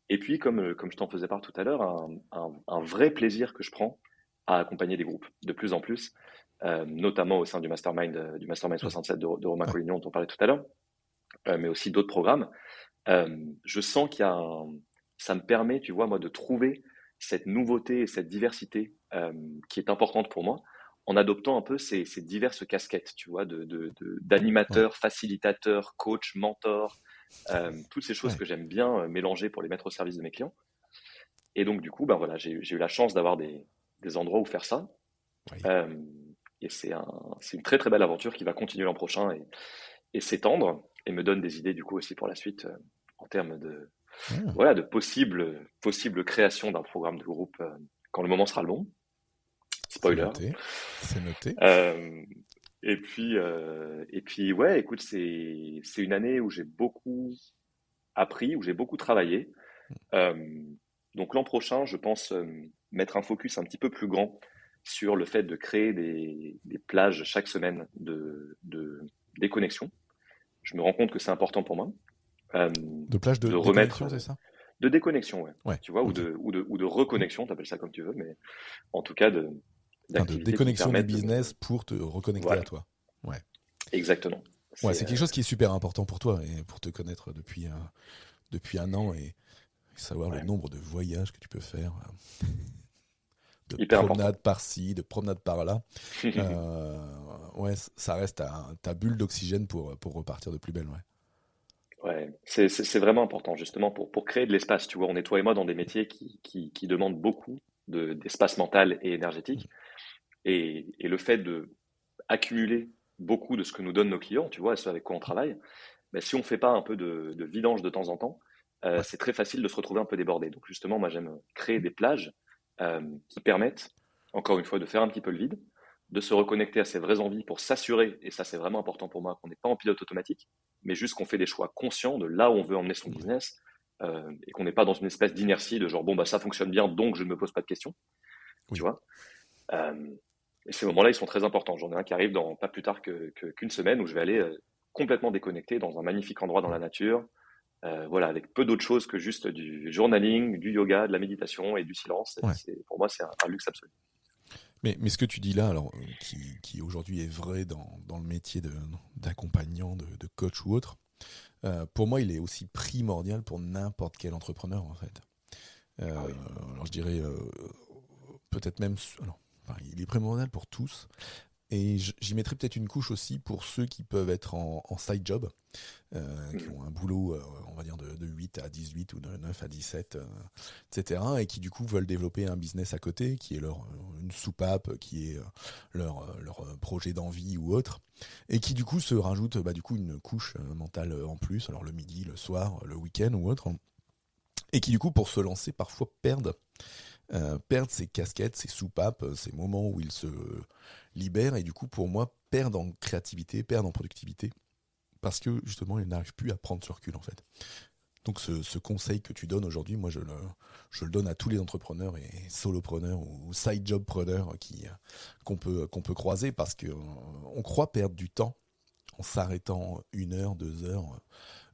Et puis, comme je t'en faisais part tout à l'heure, un vrai plaisir que je prends à accompagner des groupes de plus en plus, notamment au sein du Mastermind Oui. 67 de Romain Ouais. Collignon dont on parlait tout à l'heure, mais aussi d'autres programmes. Je sens ça me permet, tu vois, moi, de trouver cette nouveauté et cette diversité qui est importante pour moi en adoptant un peu ces diverses casquettes, tu vois, Ouais. d'animateur, facilitateur, coach, mentor, toutes ces choses Ouais. que j'aime bien mélanger pour les mettre au service de mes clients. Et donc, du coup, ben voilà, j'ai eu la chance d'avoir des endroits où faire ça. Oui. Euh, et c'est une très très belle aventure qui va continuer l'an prochain et s'étendre et me donne des idées du coup aussi pour la suite en termes de Ah, voilà de possible création d'un programme de groupe quand le moment sera le bon. c'est Spoiler. noté. C'est noté. Euh, et puis ouais, écoute, c'est une année où j'ai beaucoup appris, où j'ai beaucoup travaillé. Euh, donc l'an prochain, je pense mettre un focus un petit peu plus grand sur le fait de créer des plages chaque semaine de déconnexion. Je me rends compte que c'est important pour moi De plage de de remettre déconnexion, c'est ça? de déconnexion, ouais. Ouais. Tu vois, ou Ok. de reconnexion, t'appelles ça comme tu veux, mais en tout cas Enfin, de d'activités qui me déconnexion du permettent de me business pour te reconnecter à voilà, toi. Ouais. exactement. Ouais, C'est c'est quelque chose qui est super important pour toi et pour te connaître depuis un an et savoir le ouais, nombre de voyages que tu peux faire, de hyper important. promenades par-ci, de promenades par-là. Ouais, ça reste ta bulle d'oxygène pour repartir de plus belle. Ouais. Ouais, c'est vraiment important justement pour créer de l'espace. Tu vois, on est toi et moi dans des métiers qui demandent beaucoup d'espace mental et énergétique. Et le fait de accumuler beaucoup de ce que nous donnent nos clients, tu vois, et ce avec quoi on travaille, ben, si on ne fait pas un peu de vidange de temps en temps, Ouais. c'est très facile de se retrouver un peu débordé. Donc justement, moi j'aime créer des plages qui permettent, encore une fois, de faire un petit peu le vide, de se reconnecter à ses vraies envies pour s'assurer, et ça c'est vraiment important pour moi, qu'on n'est pas en pilote automatique, mais juste qu'on fait des choix conscients de là où on veut emmener son Ouais. business, et qu'on n'est pas dans une espèce d'inertie de genre, bon, bah ça fonctionne bien, donc je ne me pose pas de questions, tu Oui. vois. Euh, et ces moments-là, ils sont très importants. J'en ai un qui arrive dans pas plus tard qu'une semaine où je vais aller complètement déconnecté dans un magnifique endroit dans la nature, voilà, avec peu d'autres choses que juste du journaling, du yoga, de la méditation et du silence. Ouais. Pour moi, c'est un luxe absolu. Mais ce que tu dis là, alors, qui aujourd'hui est vrai dans le métier d'accompagnant, de coach ou autre, pour moi, il est aussi primordial pour n'importe quel entrepreneur, en fait. Ah oui. Alors, je dirais peut-être même. Alors, enfin, il est primordial pour tous. Et j'y mettrais peut-être une couche aussi pour ceux qui peuvent être en side job, qui Mhm. ont un boulot, on va dire, de 8 à 18 ou de 9 à 17, etc. Et qui du coup veulent développer un business à côté, qui est une soupape, qui est leur projet d'envie ou autre, et qui du coup se rajoute du coup une couche mentale en plus, alors le midi, le soir, le week-end ou autre, et qui du coup pour se lancer parfois perdent ses casquettes, ses soupapes, ces moments où ils se libèrent et du coup pour moi perdent en créativité, perdent en productivité parce que justement ils n'arrivent plus à prendre ce recul en fait. Donc ce conseil que tu donnes aujourd'hui, moi je le donne à tous les entrepreneurs et solopreneurs ou side jobpreneurs qu'on peut croiser parce que on croit perdre du temps en s'arrêtant 1 heure, 2 heures,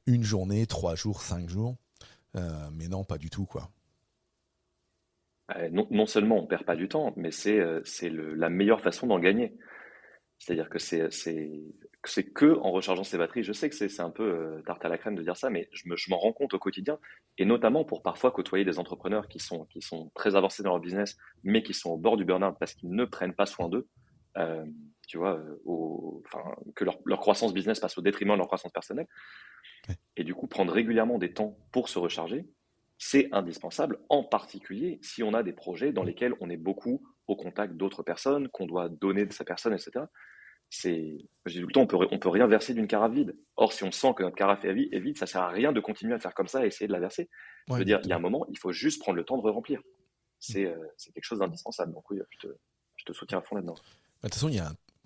une journée, 3 jours, 5 jours, mais non pas du tout quoi. Non seulement on ne perd pas du temps, mais c'est la meilleure façon d'en gagner. C'est-à-dire que c'est que en rechargeant ses batteries. Je sais que c'est un peu tarte à la crème de dire ça, mais je m'en rends compte au quotidien, et notamment pour parfois côtoyer des entrepreneurs qui sont très avancés dans leur business, mais qui sont au bord du burn-out parce qu'ils ne prennent pas soin d'eux. Euh, tu vois, enfin, que leur croissance business passe au détriment de leur croissance personnelle. Ouais. Et du coup, prendre régulièrement des temps pour se recharger, c'est indispensable, en particulier si on a des projets dans lesquels on est beaucoup au contact d'autres personnes, qu'on doit donner de sa personne, etc. Je dis tout le temps, on peut rien verser d'une carafe vide. Or, si on sent que notre carafe est vide, ça sert à rien de continuer à faire comme ça et essayer de la verser. Je Ouais, veux dire, il y a un exactement. moment, il faut juste prendre le temps de remplir. C'est quelque chose d'indispensable. Donc oui, je te soutiens à fond là-dedans. De toute façon,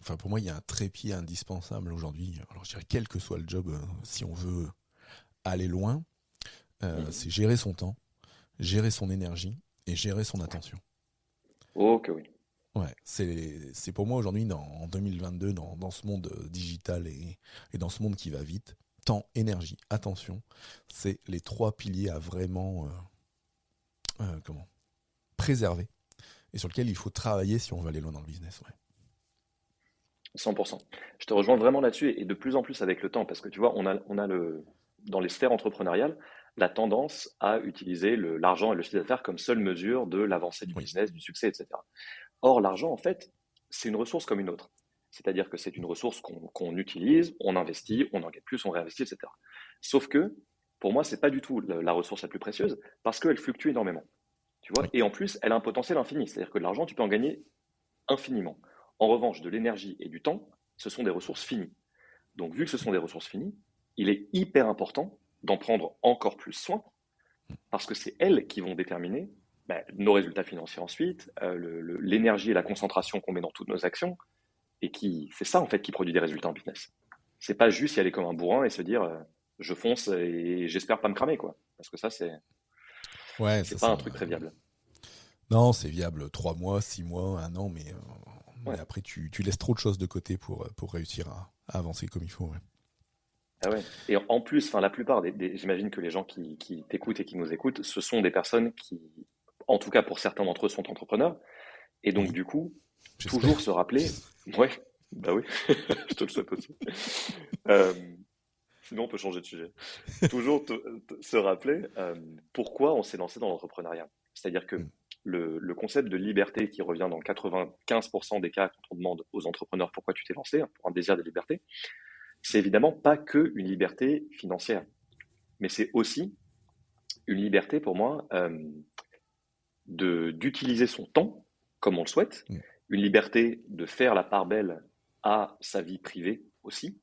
enfin, pour moi, il y a un trépied indispensable aujourd'hui. Alors, je dirais, quel que soit le job, si on veut aller loin, Mhm. c'est gérer son temps, gérer son énergie et gérer son Ouais. attention. Oh que oui. Ouais, c'est pour moi aujourd'hui, en 2022, dans ce monde digital et dans ce monde qui va vite, temps, énergie, attention, c'est les trois piliers à vraiment comment préserver et sur lequel il faut travailler si on veut aller loin dans le business. Ouais. 100%. Je te rejoins vraiment là-dessus et de plus en plus avec le temps parce que tu vois, dans les sphères entrepreneuriales, la tendance à utiliser l'argent et le chiffre d'affaires comme seule mesure de l'avancée du Oui, business, du succès, etc. Or, l'argent, en fait, c'est une ressource comme une autre. C'est-à-dire que c'est une ressource qu'on utilise, on investit, on en gagne plus, on réinvestit, etc. Sauf que, pour moi, c'est pas du tout la ressource la plus précieuse parce qu'elle fluctue énormément. Tu vois? oui, Et en plus, elle a un potentiel infini. C'est-à-dire que de l'argent, tu peux en gagner infiniment. En revanche, de l'énergie et du temps, ce sont des ressources finies. Donc, vu que ce sont des ressources finies, il est hyper important d'en prendre encore plus soin parce que c'est elles qui vont déterminer nos résultats financiers ensuite, l'énergie et la concentration qu'on met dans toutes nos actions, et c'est ça en fait qui produit des résultats en business. C'est pas juste y aller comme un bourrin et se dire je fonce et j'espère pas me cramer quoi, parce que ça ouais, ça c'est pas c'est un truc très viable. non, c'est viable 3 mois, 6 mois, un an, mais Ouais, après tu laisses trop de choses de côté pour réussir à avancer comme il faut. Ouais. ah ouais. Et en plus, enfin la plupart j'imagine que les gens qui t'écoutent et qui nous écoutent, ce sont des personnes qui, en tout cas pour certains d'entre eux, sont entrepreneurs, et donc Oui, du coup toujours j'espère. se rappeler, ouais, bah oui, je te le souhaite aussi. Euh, Sinon, on peut changer de sujet. Toujours se rappeler pourquoi on s'est lancé dans l'entrepreneuriat. C'est-à-dire que Mm. le concept de liberté qui revient dans 95% des cas quand on demande aux entrepreneurs pourquoi tu t'es lancé, hein, pour un désir de liberté, c'est évidemment pas que une liberté financière, mais c'est aussi une liberté pour moi d'utiliser son temps comme on le souhaite, Mm. une liberté de faire la part belle à sa vie privée aussi,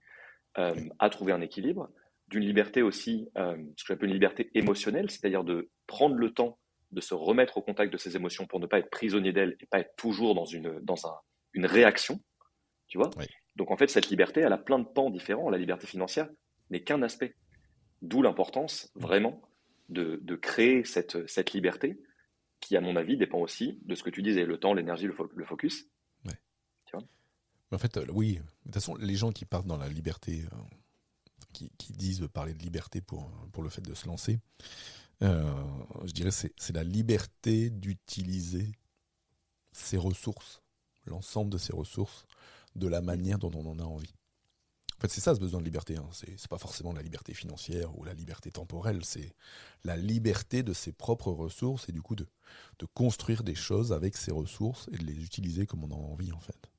Oui, à trouver un équilibre, d'une liberté aussi, ce que j'appelle une liberté émotionnelle, c'est-à-dire de prendre le temps de se remettre au contact de ses émotions pour ne pas être prisonnier d'elles et pas être toujours une réaction, tu vois. oui. Donc en fait, cette liberté, elle a plein de pans différents. La liberté financière n'est qu'un aspect. D'où l'importance Mm. vraiment de créer cette liberté qui, à mon avis, dépend aussi de ce que tu disais, le temps, l'énergie, le focus. Ouais. Tu vois. Mais en fait, oui. De toute façon, les gens qui partent dans la liberté, qui disent parler de liberté pour le fait de se lancer, euh, je dirais c'est la liberté d'utiliser ses ressources, l'ensemble de ses ressources, de la Mm. manière dont on en a envie. En fait, c'est ça ce besoin de liberté. Hein. C'est pas forcément la liberté financière ou la liberté temporelle, c'est la liberté de ses propres ressources et du coup de construire des choses avec ses ressources et de les utiliser comme on en a envie en fait.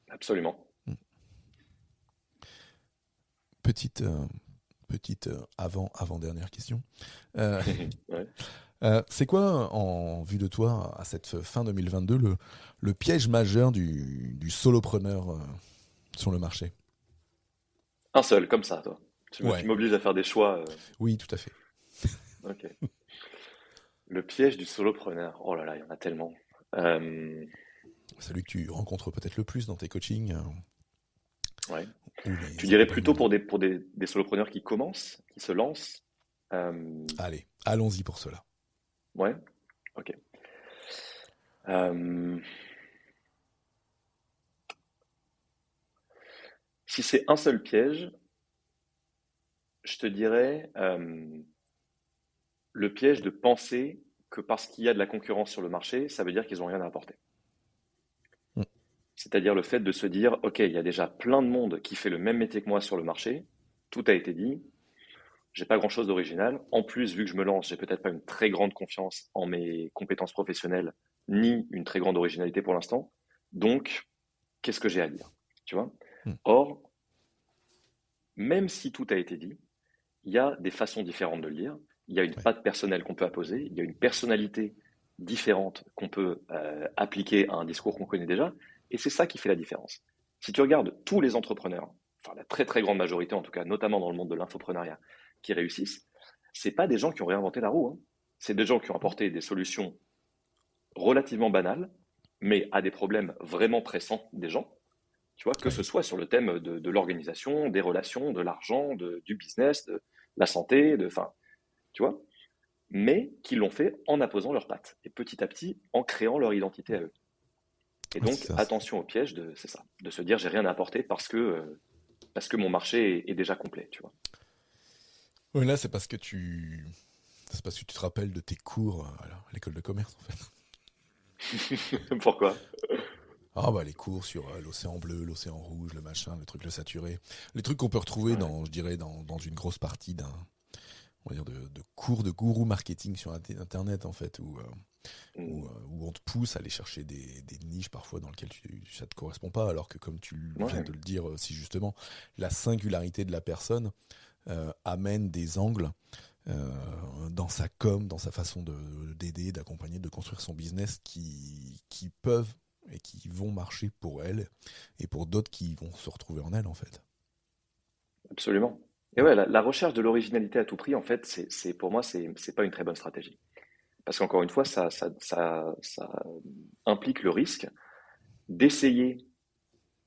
Absolument. Hmm. Petite, avant-dernière question. Euh, Ouais. c'est quoi, en vue de toi, à cette fin 2022, le piège majeur du solopreneur sur le marché? Un seul, comme ça, toi. Tu Ouais, m'obliges à faire des choix. oui, tout à fait. Ok. Le piège du solopreneur. Oh là là, il y en a tellement. Euh, Celui que tu rencontres peut-être le plus dans tes coachings ouais. ou Tu les dirais accompagnements plutôt de vie. pour des solopreneurs qui commencent, qui se lancent. Allez, allons-y pour cela. Ouais. Ok. Euh, Si c'est un seul piège, je te dirais le piège de penser que parce qu'il y a de la concurrence sur le marché, ça veut dire qu'ils n'ont rien à apporter. Mm. C'est-à-dire le fait de se dire, OK, il y a déjà plein de monde qui fait le même métier que moi sur le marché, tout a été dit, j'ai pas grand-chose d'original. En plus, vu que je me lance, j'ai peut-être pas une très grande confiance en mes compétences professionnelles, ni une très grande originalité pour l'instant. Donc, qu'est-ce que j'ai à dire? Tu vois? Mm. Or, même si tout a été dit, il y a des façons différentes de le lire. Il y a une Ouais. patte personnelle qu'on peut apposer. Il y a une personnalité différente qu'on peut appliquer à un discours qu'on connaît déjà. Et c'est ça qui fait la différence. Si tu regardes tous les entrepreneurs, enfin la très très grande majorité en tout cas, notamment dans le monde de l'infoprenariat, qui réussissent, c'est pas des gens qui ont réinventé la roue. Hein. C'est des gens qui ont Mm. apporté des solutions relativement banales, mais à des problèmes vraiment pressants des gens. Tu vois, que ce Ouais. soit sur le thème de l'organisation, des relations, de l'argent, du business, de la santé, enfin, tu vois, mais qui l'ont fait en apposant leurs pattes et petit à petit en créant leur identité à eux. Et Ouais, donc, c'est ça. attention au piège c'est ça, de se dire j'ai rien à apporter parce que mon marché est déjà complet, tu vois. Ouais, là, c'est parce que tu C'est parce que tu te rappelles de tes cours à l'école de commerce, en fait. Pourquoi? Ah bah les cours sur l'océan bleu, l'océan rouge, le machin, le truc, le saturé. Les trucs qu'on peut retrouver Ouais. dans, je dirais, dans une grosse partie d'un, on va dire, de cours de gourou marketing sur Internet, en fait, Mm. où on te pousse à aller chercher des niches parfois dans lesquelles ça ne te correspond pas, alors que comme tu viens Ouais, de le dire, si justement, la singularité de la personne amène des angles dans sa com, dans sa façon d'aider, d'accompagner, de construire son business qui peuvent et qui vont marcher pour elle et pour d'autres qui vont se retrouver en elle, en fait. absolument. Et ouais, la recherche de l'originalité à tout prix, en fait, pour moi, c'est pas une très bonne stratégie. Parce qu'encore une fois, ça implique le risque d'essayer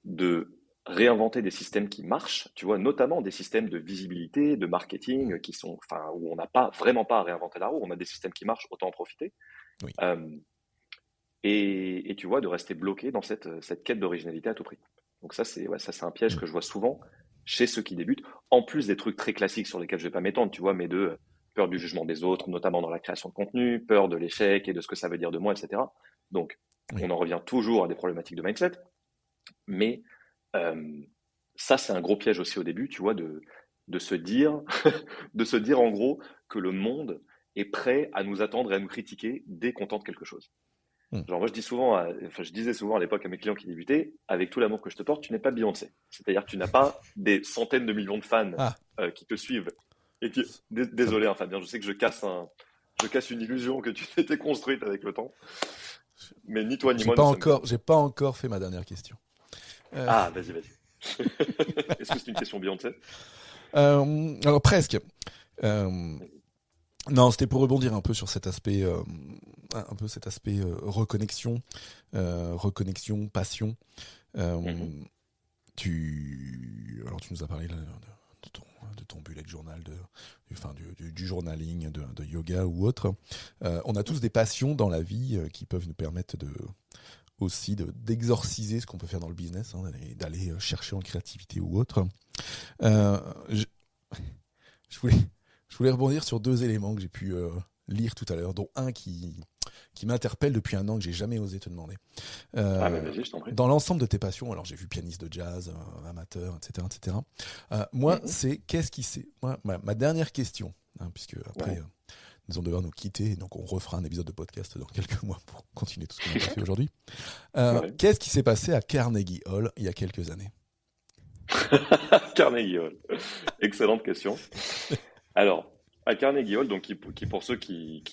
de réinventer des systèmes qui marchent, tu vois, notamment des systèmes de visibilité, de marketing, qui sont, enfin, où on n'a pas vraiment pas à réinventer la roue, on a des systèmes qui marchent, autant en profiter. Oui. Euh, et tu vois, de rester bloqué dans cette quête d'originalité à tout prix. Donc ça, c'est un piège Mm. que je vois souvent chez ceux qui débutent, en plus des trucs très classiques sur lesquels je vais pas m'étendre, tu vois, mais de peur du jugement des autres, notamment dans la création de contenu, peur de l'échec et de ce que ça veut dire de moi, etc. Donc, Oui. on en revient toujours à des problématiques de mindset, mais euh, ça, c'est un gros piège aussi au début, tu vois, de se dire, de se dire en gros que le monde est prêt à nous attendre et à nous critiquer dès qu'on tente quelque chose. Mm. Genre, moi, je disais souvent à l'époque à mes clients qui débutaient, avec tout l'amour que je te porte, tu n'es pas Beyoncé. C'est-à-dire que tu n'as pas des centaines de millions de fans Ah, qui te suivent. Et qui, ça, désolé, hein, Fabien, je sais que je casse une illusion que tu t'étais construite avec le temps. Mais ni toi ni moi, nous sommes fans. j'ai pas encore fait ma dernière question. Euh, Ah, vas-y, vas-y. Est-ce que c'est une question Beyoncé? alors presque. Euh, non, c'était pour rebondir un peu sur cet aspect, un peu cet aspect reconnexion, passion. Euh, Mhm. alors tu nous as parlé là, de ton bullet journal, enfin, du journaling, de yoga ou autre. On a tous des passions dans la vie qui peuvent nous permettre aussi d'exorciser ce qu'on peut faire dans le business, hein, d'aller chercher en créativité ou autre. Ouais. Euh, je, je voulais, je voulais rebondir sur deux éléments que j'ai pu lire tout à l'heure, dont un qui m'interpelle depuis un an que j'ai jamais osé te demander. Ah, mais Euh, vas-y, je t'en prie. dans l'ensemble de tes passions, alors j'ai vu pianiste de jazz, amateur, etc., etc. Moi, Mhm. c'est qu'est-ce qui c'est moi, ma dernière question, hein, puisque après Ouais. nous allons devoir nous quitter, donc on refera un épisode de podcast dans quelques mois pour continuer tout ce qu'on n'a pas fait aujourd'hui. Ouais. Qu'est-ce qui s'est passé à Carnegie Hall il y a quelques années? Carnegie Hall. Excellente question. Alors, à Carnegie Hall, donc qui pour ceux qui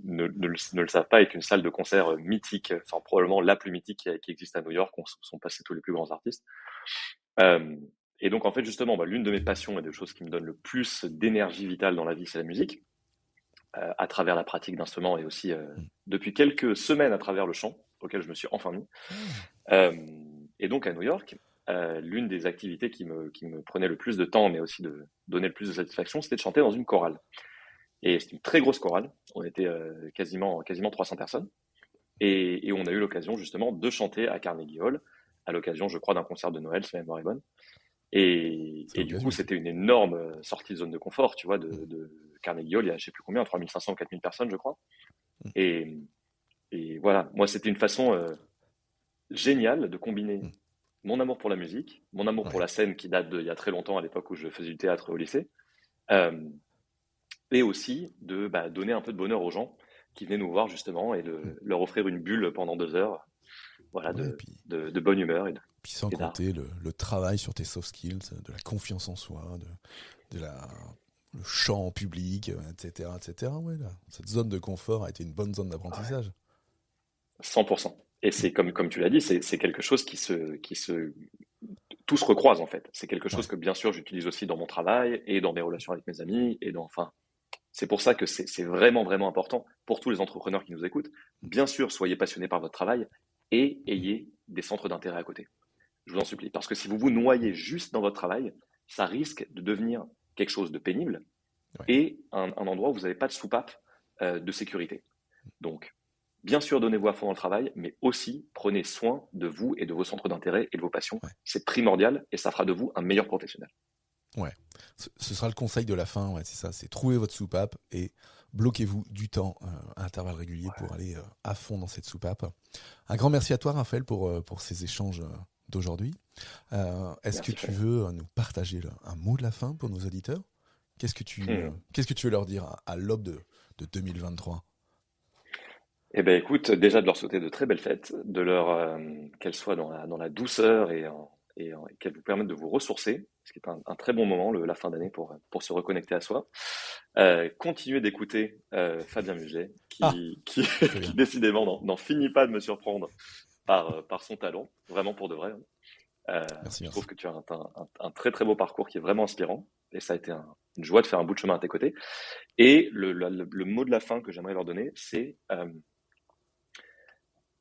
ne le savent pas, est une salle de concert mythique, enfin probablement la plus mythique qui existe à New York, où sont passés tous les plus grands artistes. Euh, et donc en fait justement, l'une de mes passions et des choses qui me donnent le plus d'énergie vitale dans la vie, c'est la musique, à travers la pratique d'instruments et aussi Hmm. depuis quelques semaines à travers le chant, auquel je me suis enfin mis. Ah, Euh, et donc à New York, l'une des activités qui me prenait le plus de temps, mais aussi de donner le plus de satisfaction, c'était de chanter dans une chorale. Et c'était une très grosse chorale. On était quasiment 300 personnes. Et on a eu l'occasion justement de chanter à Carnegie Hall, à l'occasion, je crois, d'un concert de Noël, si ma mémoire est bonne. c'est Et du coup, l'occasion. c'était une énorme sortie de zone de confort, tu vois, Hmm. de Carnegie Hall. Il y a, je sais plus combien, 3500 ou 4000 personnes, je crois. Hmm. Et, et voilà, moi, c'était une façon géniale de combiner Hmm. mon amour pour la musique, mon amour pour Ouais. la scène qui date d'il y a très longtemps, à l'époque où je faisais du théâtre au lycée, euh, et aussi de donner un peu de bonheur aux gens qui venaient nous voir justement et Hmm. de leur offrir une bulle pendant 2 heures, voilà, Ouais, de bonne humeur puis sans et d'art. compter le travail sur tes soft skills, de la confiance en soi, le chant en public, etc., etc. Ouais, là, cette zone de confort a été une bonne zone Ouais, d'apprentissage. 100%. Et Hmm. c'est comme tu l'as dit, c'est quelque chose tout se recroise en fait. C'est quelque chose Ouais. que bien sûr j'utilise aussi dans mon travail et dans mes relations avec mes amis enfin, c'est pour ça que c'est vraiment, vraiment important pour tous les entrepreneurs qui nous écoutent. Bien sûr, soyez passionnés par votre travail et Hmm. ayez des centres d'intérêt à côté. Je vous en supplie. Parce que si vous vous noyez juste dans votre travail, ça risque de devenir quelque chose de pénible Ouais. et un endroit où vous n'avez pas de soupape de sécurité. Donc, bien sûr, donnez-vous à fond dans le travail, mais aussi prenez soin de vous et de vos centres d'intérêt et de vos passions. Ouais. C'est primordial et ça fera de vous un meilleur professionnel. Ouais. Ce sera le conseil de la fin, ouais, c'est ça, c'est trouver votre soupape et bloquez-vous du temps à intervalles réguliers pour aller à fond dans cette soupape. Un grand merci à toi, Raphaël, pour ces échanges d'aujourd'hui. Est-ce que Merci, tu Fabien. veux nous partager un mot de la fin pour nos auditeurs? Qu'est-ce que tu veux leur dire à l'aube de 2023? Eh ben, écoute, déjà de leur souhaiter de très belles fêtes, qu'elles soient dans la douceur et qu'elles vous permettent de vous ressourcer, ce qui est un très bon moment, la fin d'année, pour se reconnecter à soi. Continuez d'écouter Fabien Muget, Ah, très qui bien. décidément n'en finit pas de me surprendre par son talent, vraiment pour de vrai, hein. Merci, Je merci. trouve que tu as un très très beau parcours qui est vraiment inspirant, et ça a été une joie de faire un bout de chemin à tes côtés. Et le mot de la fin que j'aimerais leur donner, c'est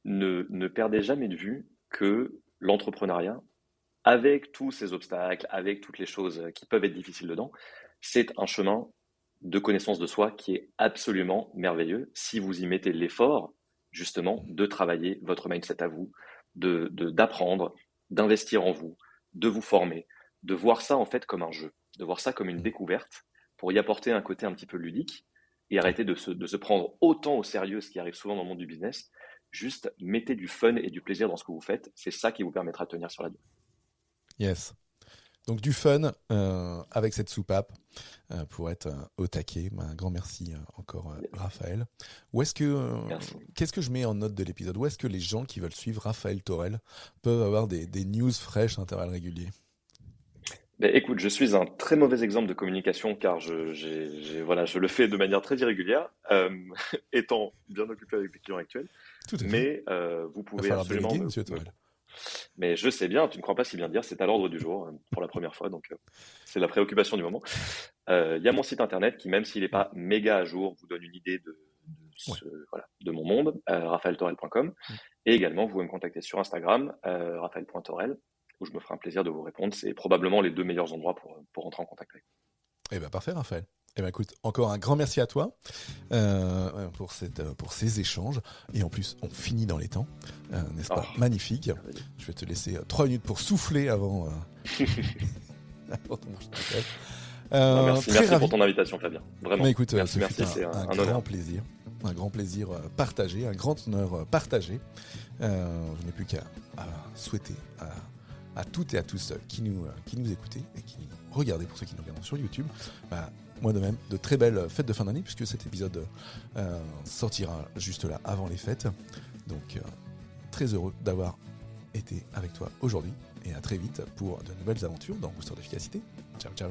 ne perdez jamais de vue que l'entrepreneuriat, avec tous ces obstacles, avec toutes les choses qui peuvent être difficiles dedans, c'est un chemin de connaissance de soi qui est absolument merveilleux si vous y mettez l'effort, justement, de travailler votre mindset à vous, d'apprendre, d'investir en vous, de vous former, de voir ça en fait comme un jeu, de voir ça comme une Mm. découverte pour y apporter un côté un petit peu ludique et Ouais. arrêter de se prendre autant au sérieux, ce qui arrive souvent dans le monde du business. Juste mettez du fun et du plaisir dans ce que vous faites, c'est ça qui vous permettra de tenir sur la durée. Yes. Donc du fun avec cette soupape pour être au taquet. Un grand merci encore Raphaël. Où est-ce que Merci. qu'est-ce que je mets en note de l'épisode? Où est-ce que les gens qui veulent suivre Raphaël Torel peuvent avoir des news fraîches à intervalles réguliers? Ben, écoute, je suis un très mauvais exemple de communication car voilà, je le fais de manière très irrégulière, étant bien occupé avec des clients actuels. Tout à fait. Mais vous Va pouvez falloir absolument déléguer, Monsieur Torel. Mais je sais bien, tu ne crois pas si bien dire, c'est à l'ordre du jour pour la première fois, donc c'est la préoccupation du moment. Il y a mon site internet qui, même s'il n'est Mm. pas méga à jour, vous donne une idée Ouais. voilà, de mon monde, raphaeltorel.com. Mm. Et également, vous pouvez me contacter sur Instagram, raphaël.torel, où je me ferai un plaisir de vous répondre. C'est probablement les deux meilleurs endroits pour rentrer en contact avec Eh ben parfait, Raphaël. Eh ben écoute, encore un grand merci à toi pour ces échanges. Et en plus, on finit dans les temps, n'est-ce vous. pas? Magnifique. Merveilleux. Je vais te laisser 3 minutes pour souffler avant, avant ton prochain appel. Non, Très merci pour ravi. ton invitation, Fabien. Vraiment. Mais écoute, ce fut Merci, c'est un un grand honneur. plaisir. Un grand plaisir partagé, un grand honneur partagé. Je n'ai plus qu'à souhaiter à toutes et à tous qui nous écoutaient et qui nous regardaient, pour ceux qui nous regardent sur YouTube, moi de même, de très belles fêtes de fin d'année, puisque cet épisode sortira juste là, avant les fêtes. Donc, très heureux d'avoir été avec toi aujourd'hui, et à très vite pour de nouvelles aventures dans Booster d'efficacité. Ciao, ciao.